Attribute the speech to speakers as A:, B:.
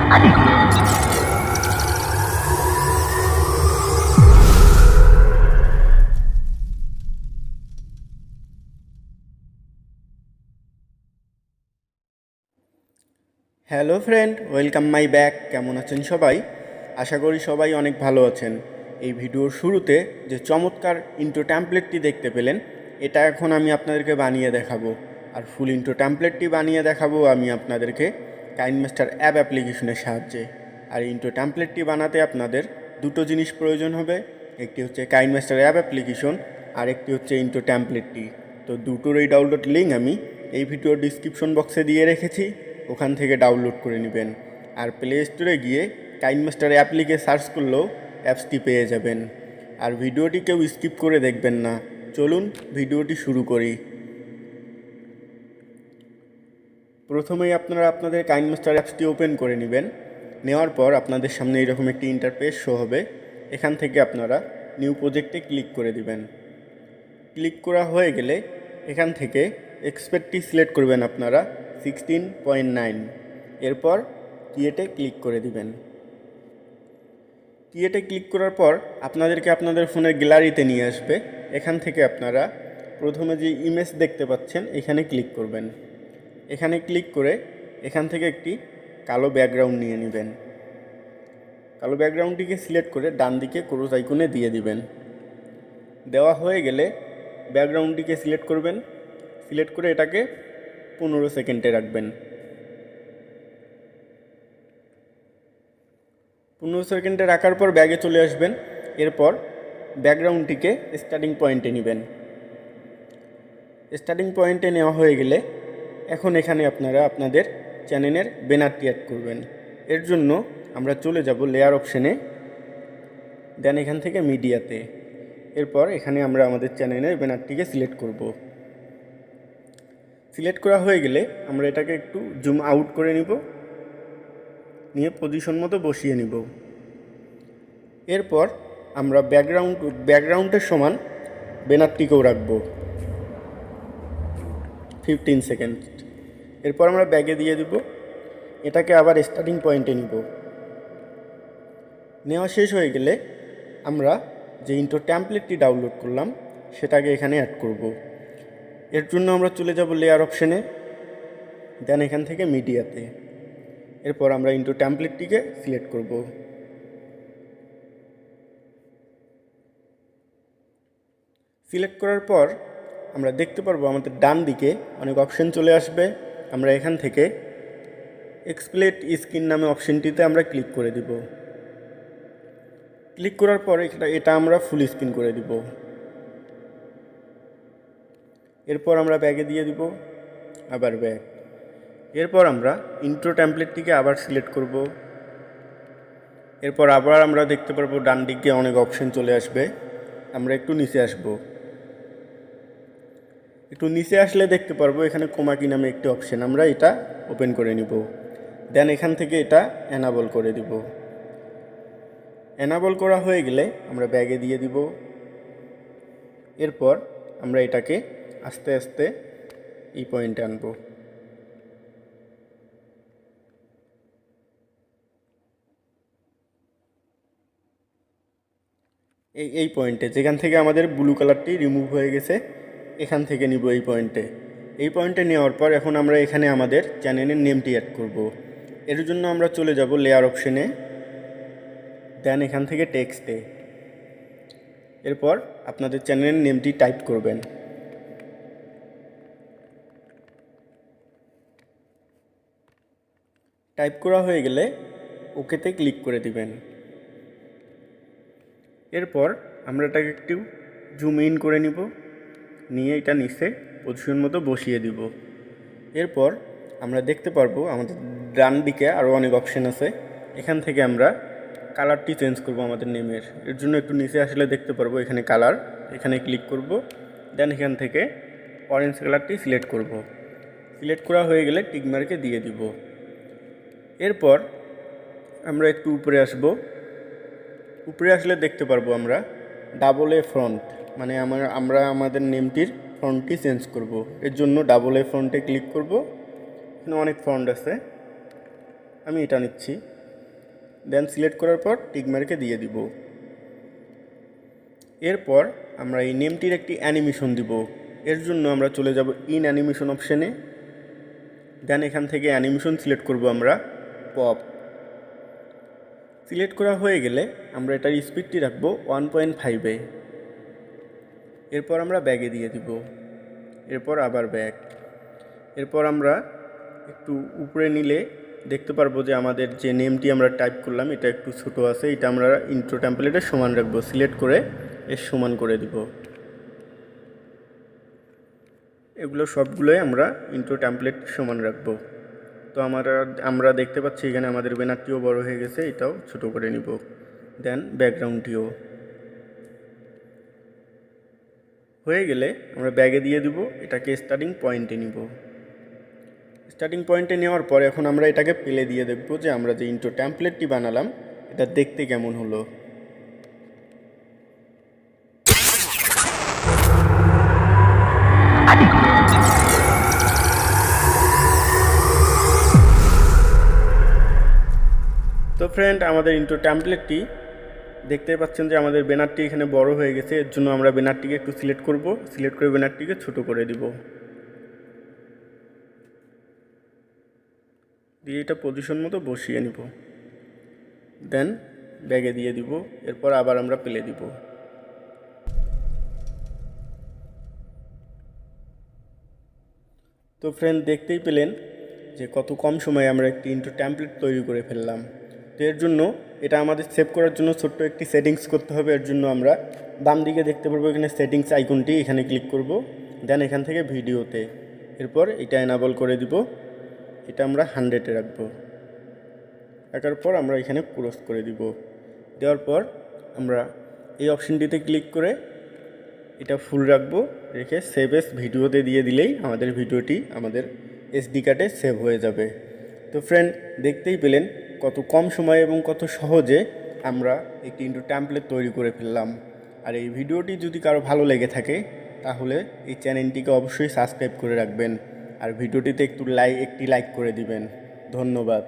A: Hello friend, welcome my back. কেমন আছেন সবাই? আশা করি সবাই অনেক ভালো আছেন। এই ভিডিওর শুরুতে যে চমৎকার ইন্ট্রো ট্যাম্পলেটটি দেখতে পেলেন, এটা এখন আমি আপনাদেরকে বানিয়ে দেখাবো। আর ফুল ইন্ট্রো ট্যাম্পলেটটি বানিয়ে দেখাবো আমি আপনাদেরকে কাইনমাস্টার অ্যাপ অ্যাপ্লিকেশনের সাহায্যে। আর ইন্ট্রো ট্যাম্পলেটটি বানাতে আপনাদের দুটো জিনিস প্রয়োজন হবে। একটি হচ্ছে কাইনমাস্টার অ্যাপ অ্যাপ্লিকেশন, আর একটি হচ্ছে ইন্ট্রো ট্যাম্পলেটটি। তো দুটোরই ডাউনলোড লিঙ্ক আমি এই ভিডিওর ডিসক্রিপশন বক্সে দিয়ে রেখেছি, ওখান থেকে ডাউনলোড করে নেবেন। আর প্লে স্টোরে গিয়ে কাইনমাস্টার অ্যাপ লিখে সার্চ করলেও অ্যাপসটি পেয়ে যাবেন। আর ভিডিওটি কেউ স্কিপ করে দেখবেন না। চলুন ভিডিওটি শুরু করি। প্রথমেই আপনারা আপনাদের কাইনমাস্টার অ্যাপসটি ওপেন করে নেবেন। নেওয়ার পর আপনাদের সামনে এরকম একটি ইন্টারফেস শো হবে। এখান থেকে আপনারা নিউ প্রজেক্টে ক্লিক করে দিবেন। ক্লিক করা হয়ে গেলে এখান থেকে এক্সপেক্টটি সিলেক্ট করবেন আপনারা 16.9। এরপর ক্রিয়েটে ক্লিক করে দিবেন। ক্রিয়েটে ক্লিক করার পর আপনাদেরকে আপনাদের ফোনের গ্যালারিতে নিয়ে আসবে। এখান থেকে আপনারা প্রথমে যে ইমেজ দেখতে পাচ্ছেন এখানে ক্লিক করবেন। এখানে ক্লিক করে এখান থেকে একটি কালো ব্যাকগ্রাউন্ড নিয়ে নেবেন। কালো ব্যাকগ্রাউন্ডটিকে সিলেক্ট করে ডান দিকে ক্রস আইকনে দিয়ে দিবেন। দেওয়া হয়ে গেলে ব্যাকগ্রাউন্ডটিকে সিলেক্ট করবেন। সিলেক্ট করে এটাকে 15 সেকেন্ডে রাখবেন। 15 সেকেন্ডে রাখার পর ব্যাগে চলে আসবেন। এরপর ব্যাকগ্রাউন্ডটিকে স্টার্টিং পয়েন্টে নেবেন। স্টার্টিং পয়েন্টে নেওয়া হয়ে গেলে এখন এখানে আপনারা আপনাদের চ্যানেলের ব্যানারটি অ্যাড করবেন। এর জন্য আমরা চলে যাব লেয়ার অপশানে, দেন এখান থেকে মিডিয়াতে। এরপর এখানে আমরা আমাদের চ্যানেলের ব্যানারটিকে সিলেক্ট করব। সিলেক্ট করা হয়ে গেলে আমরা এটাকে একটু জুম আউট করে নিব, নিয়ে পজিশন মতো বসিয়ে নিব। এরপর আমরা ব্যাকগ্রাউন্ডের সমান ব্যানারটিকেও রাখব 15 সেকেন্ড। এরপর আমরা ব্যাগে দিয়ে দিব। এটাকে আবার স্টার্টিং পয়েন্টে নিব। নেওয়া শেষ হয়ে গেলে আমরা যে ইন্ট্রো ট্যাম্পলেটটি ডাউনলোড করলাম সেটাকে এখানে অ্যাড করব। এর জন্য আমরা চলে যাব লেয়ার অপশানে, দেন এখান থেকে মিডিয়াতে। এরপর আমরা ইন্ট্রো ট্যাম্পলেটটিকে সিলেক্ট করব। সিলেক্ট করার পর আমরা দেখতে পারবো আমাদের ডান দিকে অনেক অপশন চলে আসবে। আমরা এখান থেকে এক্সপ্লেট স্ক্রিন নামে অপশনটিতে আমরা ক্লিক করে দিব। ক্লিক করার পর এটা আমরা ফুল স্ক্রিন করে দিব। এরপর আমরা ব্যাগে দিয়ে দিব, আবার ব্যাগ। এরপর আমরা ইন্ট্রো ট্যাম্পলেটটিকে আবার সিলেক্ট করব। এরপর আবার আমরা দেখতে পারবো ডান দিকে অনেক অপশন চলে আসবে। আমরা একটু নিচে আসব। একটু নিচে আসলে দেখতে পারবো এখানে কোমাকি নামে একটি অপশন, আমরা এটা ওপেন করে নিব। দেন এখান থেকে এটা এনাবল করে দিব। এনাবল করা হয়ে গেলে আমরা ব্যাগে দিয়ে দিব। এরপর আমরা এটাকে আস্তে আস্তে এই পয়েন্টে আনব। এই পয়েন্টে যেখান থেকে আমাদের ব্লু কালারটি রিমুভ হয়ে গেছে এখান থেকে নিব এই পয়েন্টে। এই পয়েন্টে নেওয়ার পর এখন আমরা এখানে আমাদের চ্যানেলের নেমটি অ্যাড করব। এর জন্য আমরা চলে যাব লেয়ার অপশানে, দেন এখান থেকে টেক্সটে। এরপর আপনাদের চ্যানেলের নেমটি টাইপ করবেন। টাইপ করা হয়ে গেলে ওকেতে ক্লিক করে দিবেন। এরপর আমরা এটাকে একটু জুম ইন করে নিব, নিয়ে এটা নিচে পজিশন মতো বসিয়ে দিব। এরপর আমরা দেখতে পারবো আমাদের ডান দিকে আরও অনেক অপশান আছে। এখান থেকে আমরা কালারটি চেঞ্জ করব আমাদের নেমের। এর জন্য একটু নিচে আসলে দেখতে পারবো এখানে কালার, এখানে ক্লিক করব। দেন এখান থেকে অরেঞ্জ কালারটি সিলেক্ট করব। সিলেক্ট করা হয়ে গেলে টিকমার্কে দিয়ে দিব। এরপর আমরা একটু উপরে আসব। উপরে আসলে দেখতে পারবো আমরা ডাবল এ ফ্রন্ট, মানে আমরা আমাদের নেমটির ফন্টটি চেঞ্জ করব। এর জন্য ডাবল এ ফন্টে ক্লিক করব। এখানে অনেক ফন্ট আছে, আমি এটা নিচ্ছি। দেন সিলেক্ট করার পর টিক মার্কে দিয়ে দিব। এরপর আমরা এই নেমটির একটি অ্যানিমেশন দিব। এর জন্য আমরা চলে যাব ইন অ্যানিমেশন অপশানে। দেন এখান থেকে অ্যানিমেশন সিলেক্ট করব আমরা পপ। সিলেক্ট করা হয়ে গেলে আমরা এটার স্পিডটি রাখবো 1.5-এ। এরপর আমরা ব্যাগে দিয়ে দিব। এরপর আবার ব্যাগ। এরপর আমরা একটু উপরে নিলে দেখতে পারবো যে আমাদের যে নেমটি আমরা টাইপ করলাম এটা একটু ছোট আছে, এটা আমরা ইন্ট্রো টেমপ্লেটের সমান রাখবো। সিলেক্ট করে এর সমান করে দিব। এগুলো সবগুলোই আমরা ইন্ট্রো টেমপ্লেট সমান রাখবো। তো আমরা দেখতে পাচ্ছি এখানে আমাদের ব্যানারটিও বড় হয়ে গেছে, এটাও ছোট করে নিব। দেন ব্যাকগ্রাউন্ডটিও হয়ে গেলে আমরা ব্যাগে দিয়ে দিব। এটাকে স্টার্টিং পয়েন্টে নিব। স্টার্টিং পয়েন্টে নেওয়ার পর এখন আমরা এটাকে প্লে দিয়ে দেখব যে আমরা যে ইন্ট্রো টেমপ্লেটটি বানালাম এটা দেখতে কেমন হলো। তো ফ্রেন্ড, আমাদের ইন্ট্রো টেমপ্লেটটি দেখতে পাচ্ছেন যে আমাদের ব্যানারটি এখানে বড় হয়ে গেছে। এর জন্য আমরা ব্যানারটিকে একটু সিলেক্ট করব। সিলেক্ট করে ব্যানারটিকে ছোট করে দিব। দিয়ে এটা পজিশন মতো বসিয়ে নিব। দেন ব্যাগে দিয়ে দিব। এরপর আবার আমরা প্লে দিব। তো ফ্রেন্ড, দেখতেই পেলেন যে কত কম সময়ে আমরা একটি ইন্ট্রো টেমপ্লেট তৈরি করে ফেললাম। তো এর জন্য এটা আমাদের সেভ করার জন্য ছোট্ট একটি সেটিংস করতে হবে। এর জন্য আমরা বাম দিকে দেখতে পারবো এখানে সেটিংস আইকনটি, এখানে ক্লিক করব। দেন এখান থেকে ভিডিওতে, এরপর এটা এনাবল করে দিব। এটা আমরা 100-এ রাখবো। রাখার পর আমরা এখানে ক্রস করে দিব। দেওয়ার পর আমরা এই অপশনটিতে ক্লিক করে এটা ফুল রাখবো। রেখে সেভ এস ভিডিওতে দিয়ে দিলেই আমাদের ভিডিওটি আমাদের এসডি কার্ডে সেভ হয়ে যাবে। তো ফ্রেন্ড, দেখতেই পেলেন কত কম সময়ে এবং কত সহজে আমরা একটি ইন্ট্রো টেমপ্লেট তৈরি করে ফেললাম। আর এই ভিডিওটি যদি কারো ভালো লেগে থাকে তাহলে এই চ্যানেলটিকে অবশ্যই সাবস্ক্রাইব করে রাখবেন। আর ভিডিওটিতে একটি লাইক করে দিবেন। ধন্যবাদ।